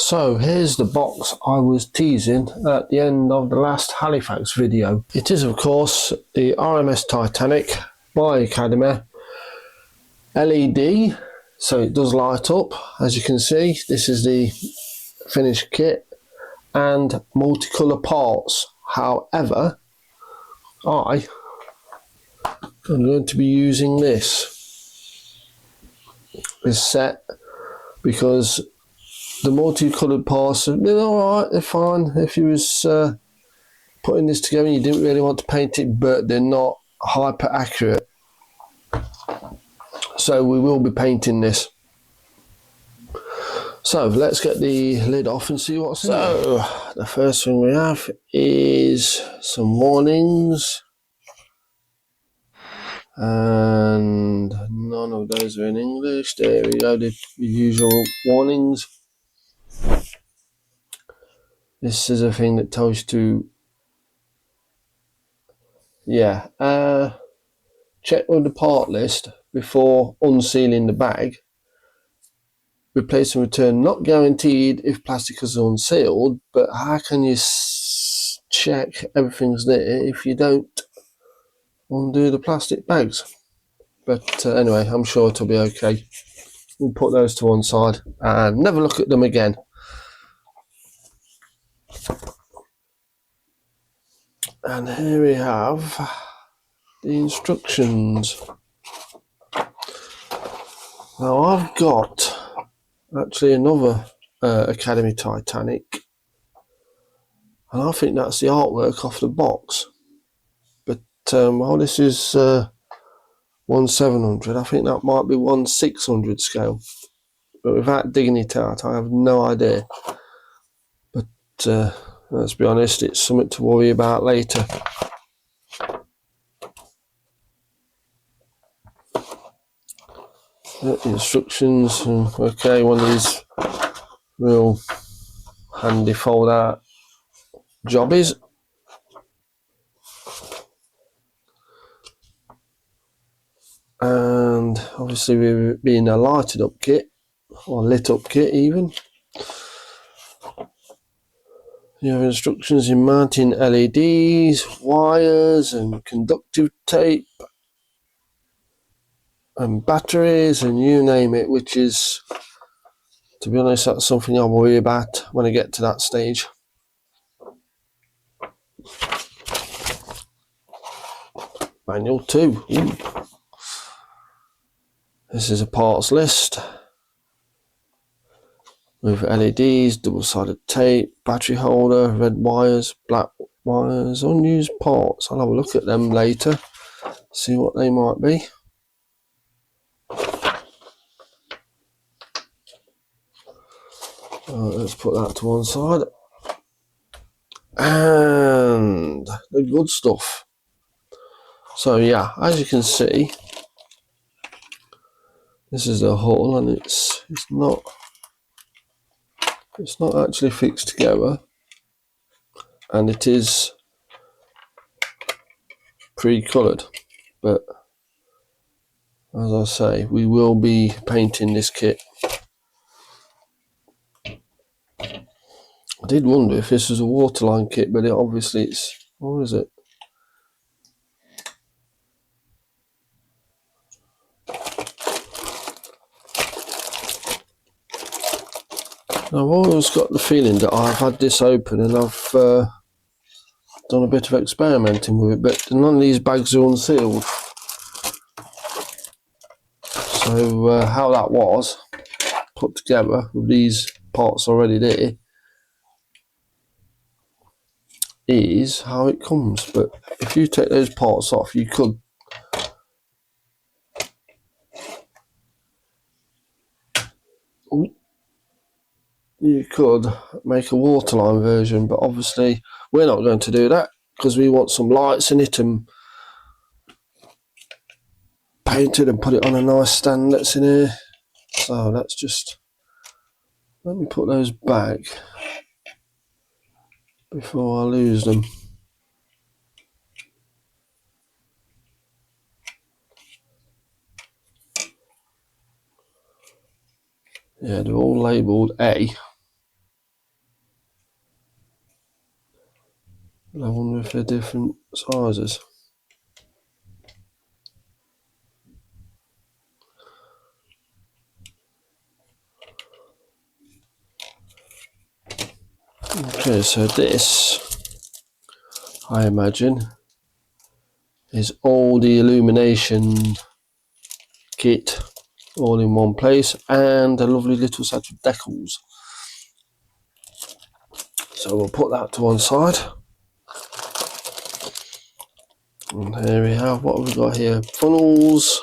So here's the box I was teasing at the end of the last Halifax video. It is of course the RMS Titanic by Academy LED, so it does light up. As you can see, this is the finished kit and multicolour parts. However, I am going to be using this set because the multicoloured parts have been alright, they're fine if you was putting this together and you didn't really want to paint it, but they're not hyper accurate. So we will be painting this. So let's get the lid off and see what's in there. So the first thing we have is some warnings, and none of those are in English. There we go, the usual warnings. This is a thing that tells you to check with the part list before unsealing the bag. Replace and return not guaranteed if plastic is unsealed, but how can you check everything's there if you don't undo the plastic bags? But anyway, I'm sure it'll be okay. We'll put those to one side and never look at them again. And here we have the instructions. Now I've got actually another Academy Titanic, and I think that's the artwork off the box, but while this is 1/700, I think that might be 1/600 scale, but without digging it out I have no idea. But let's be honest, it's something to worry about later. Instructions, okay, one of these real handy fold out jobbies. And obviously we're being a lighted up kit, or lit up kit even. You have instructions in mounting LEDs, wires and conductive tape and batteries and you name it, which is, to be honest, that's something I worry about when I get to that stage. Manual 2. Ooh. This is a parts list with LEDs, double-sided tape, battery holder, red wires, black wires, unused parts. I'll have a look at them later, see what they might be. Let's put that to one side. And the good stuff. So yeah, as you can see, this is the hull, and it's not actually fixed together, and it is pre-coloured, but as I say, we will be painting this kit. I did wonder if this was a waterline kit, but obviously it's, what is it? Now, I've always got the feeling that I've had this open and I've done a bit of experimenting with it, but none of these bags are unsealed. So how that was put together with these parts already there is how it comes. But if you take those parts off, you could make a waterline version, but obviously we're not going to do that because we want some lights in it and painted and put it on a nice stand that's in here. So let's just, let me put those back before I lose them. Yeah, they're all labelled A. I wonder if they're different sizes. Okay, so this, I imagine, is all the illumination kit all in one place, and a lovely little set of decals. So we'll put that to one side. And here we have, what have we got here? Funnels,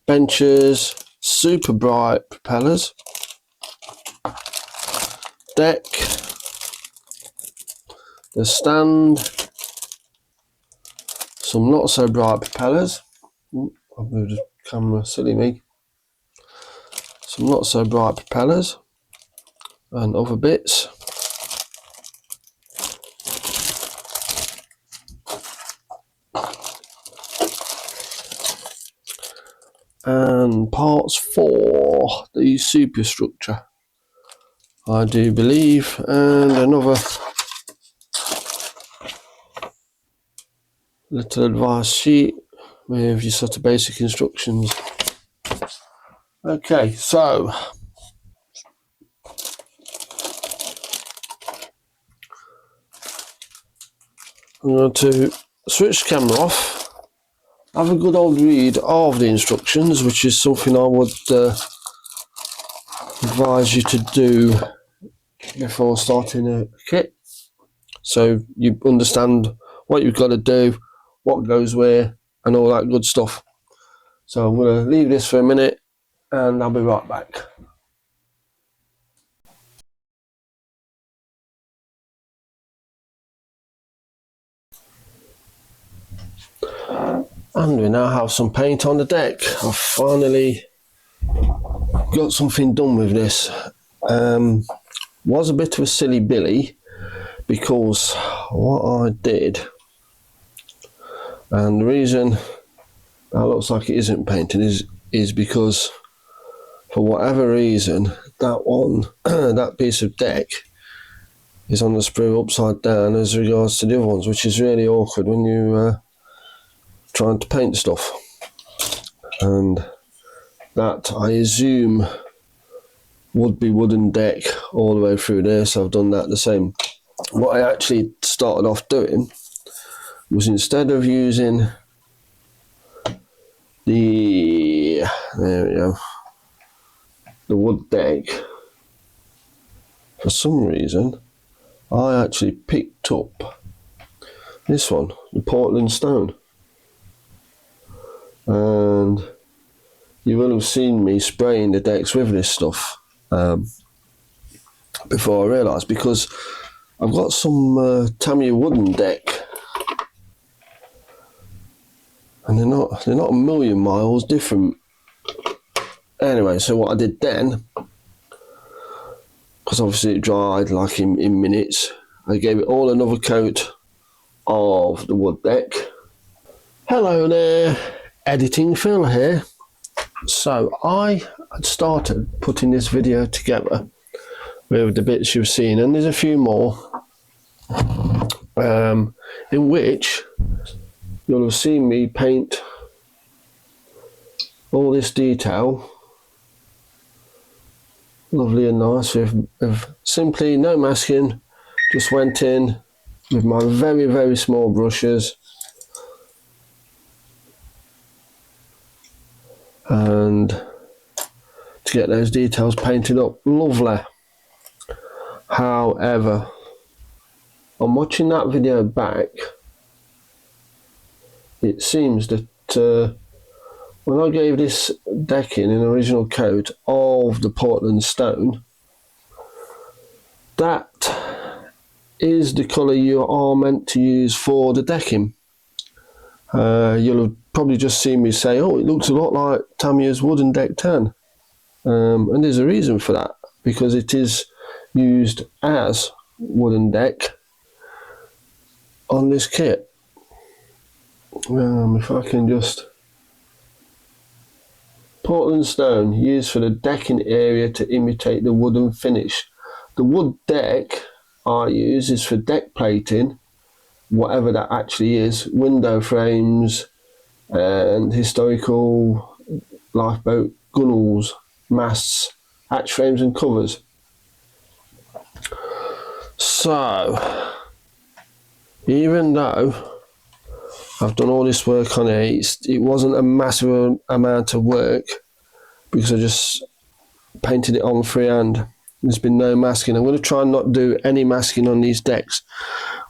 benches, super bright propellers, deck, the stand, some not so bright propellers. I've moved the camera, silly me. Some not so bright propellers and other bits. And parts for the superstructure, I do believe, and another little advice sheet with your sort of basic instructions. Okay, so I'm going to switch the camera off, have a good old read of the instructions, which is something I would advise you to do before starting a kit, so you understand what you've got to do, what goes where, and all that good stuff. So I'm going to leave this for a minute and I'll be right back. And we now have some paint on the deck. I've finally got something done with this. Was a bit of a silly billy, because what I did, and the reason that looks like it isn't painted is because for whatever reason that one that piece of deck is on the sprue upside down as regards to the other ones, which is really awkward when you trying to paint stuff. And that, I assume, would be wooden deck all the way through there, so I've done that the same. What I actually started off doing was, instead of using the, there we go, the wood deck, for some reason I actually picked up this one, the Portland stone, and you will have seen me spraying the decks with this stuff before I realised, because I've got some Tamiya wooden deck, and they're not a million miles different. Anyway, so what I did then, because obviously it dried like in minutes, I gave it all another coat of the wood deck. Hello there, editing Phil here. So I had started putting this video together with the bits you've seen, and there's a few more in which you'll have seen me paint all this detail lovely and nice with simply no masking. Just went in with my very small brushes and to get those details painted up lovely. However, on watching that video back, it seems that when I gave this decking an original coat of the Portland stone, that is the colour you are meant to use for the decking. You'll have probably just seen me say, oh, it looks a lot like Tamiya's wooden deck tan. And there's a reason for that, because it is used as wooden deck on this kit. If I can just... Portland stone used for the decking area to imitate the wooden finish. The wood deck I use is for deck plating whatever that actually is, window frames and historical lifeboat gunnels, masts, hatch frames and covers. So, even though I've done all this work on it, it wasn't a massive amount of work because I just painted it on freehand. There's been no masking. I'm going to try and not do any masking on these decks,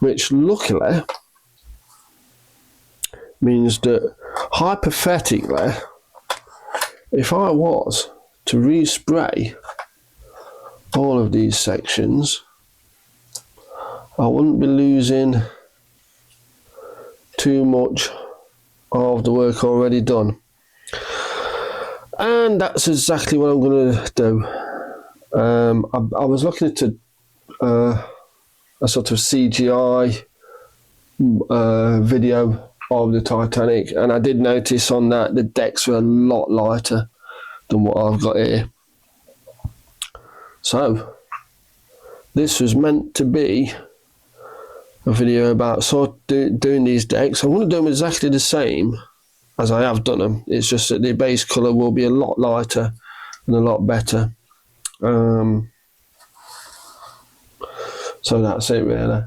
which luckily means that hypothetically, if I was to respray all of these sections, I wouldn't be losing too much of the work already done. And that's exactly what I'm going to do. I was looking at a sort of CGI video of the Titanic, and I did notice on that the decks were a lot lighter than what I've got here. So this was meant to be a video about doing these decks. I'm going to do them exactly the same as I have done them. It's just that the base colour will be a lot lighter and a lot better. So that's it really.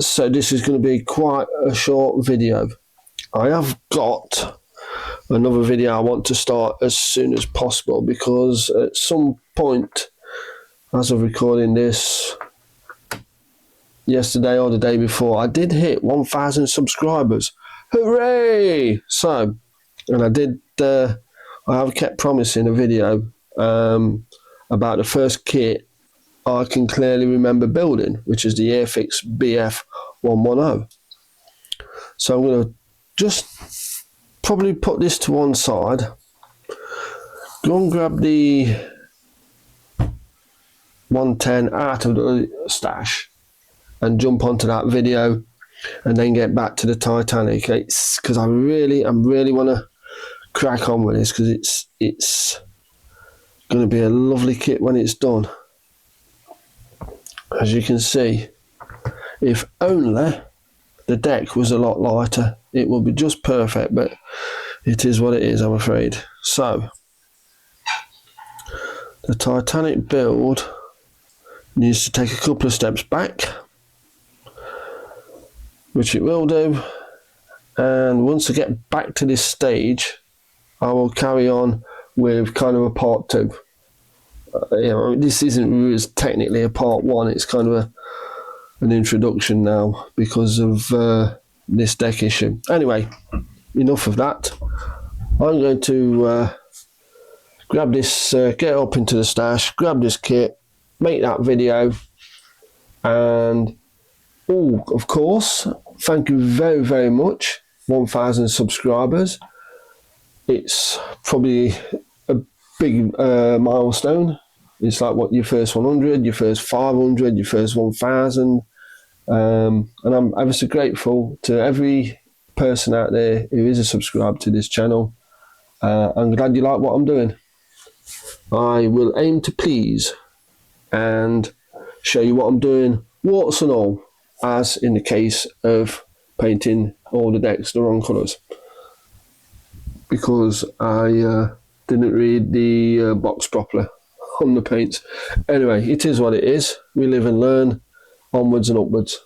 So this is going to be quite a short video. I have got another video I want to start as soon as possible, because at some point, as of recording this, yesterday or the day before, I did hit 1,000 subscribers. Hooray! So, and I have kept promising a video about the first kit I can clearly remember building, which is the Airfix BF110. So I'm going to just probably put this to one side, go and grab the 110 out of the stash and jump onto that video, and then get back to the Titanic. It's because I really want to crack on with this, because it's going to be a lovely kit when it's done. As you can see, if only the deck was a lot lighter, it would be just perfect, but it is what it is, I'm afraid. So the Titanic build needs to take a couple of steps back, which it will do, and once I get back to this stage, I will carry on with kind of a part 2. This isn't technically a part 1, it's kind of an introduction now because of this deck issue. Anyway, enough of that. I'm going to grab this, get up into the stash, grab this kit, make that video, and of course, thank you very, very much, 1,000 subscribers. It's probably a big milestone. It's like what, your first 100, your first 500, your first 1,000. And I'm ever so grateful to every person out there who is a subscriber to this channel. I'm glad you like what I'm doing. I will aim to please and show you what I'm doing, warts and all, as in the case of painting all the decks the wrong colours, because I didn't read the box properly on the paints. Anyway, it is what it is. We live and learn, onwards and upwards.